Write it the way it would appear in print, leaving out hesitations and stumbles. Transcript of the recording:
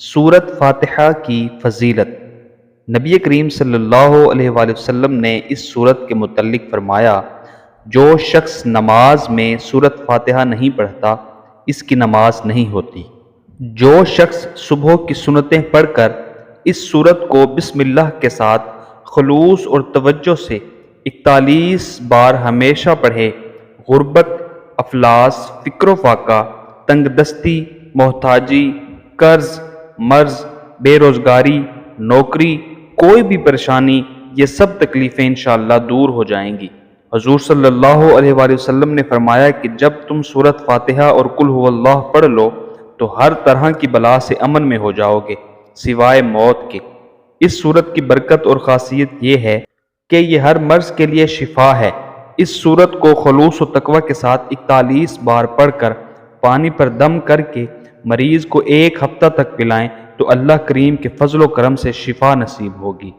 سورت فاتحہ کی فضیلت۔ نبی کریم صلی اللہ علیہ وآلہ وسلم نے اس سورت کے متعلق فرمایا، جو شخص نماز میں سورت فاتحہ نہیں پڑھتا اس کی نماز نہیں ہوتی۔ جو شخص صبح کی سنتیں پڑھ کر اس سورت کو بسم اللہ کے ساتھ خلوص اور توجہ سے 41 بار ہمیشہ پڑھے، غربت، افلاس، فقر و فاقہ، تنگ دستی، محتاجی، قرض، مرض، بے روزگاری، نوکری، کوئی بھی پریشانی، یہ سب تکلیفیں انشاءاللہ دور ہو جائیں گی۔ حضور صلی اللہ علیہ وآلہ وسلم نے فرمایا کہ جب تم سورت فاتحہ اور قل هو اللہ پڑھ لو تو ہر طرح کی بلا سے امن میں ہو جاؤ گے سوائے موت کے۔ اس سورت کی برکت اور خاصیت یہ ہے کہ یہ ہر مرض کے لیے شفا ہے۔ اس سورت کو خلوص و تقوی کے ساتھ 41 بار پڑھ کر پانی پر دم کر کے مریض کو 1 ہفتہ تک پلائیں تو اللہ کریم کے فضل و کرم سے شفا نصیب ہوگی۔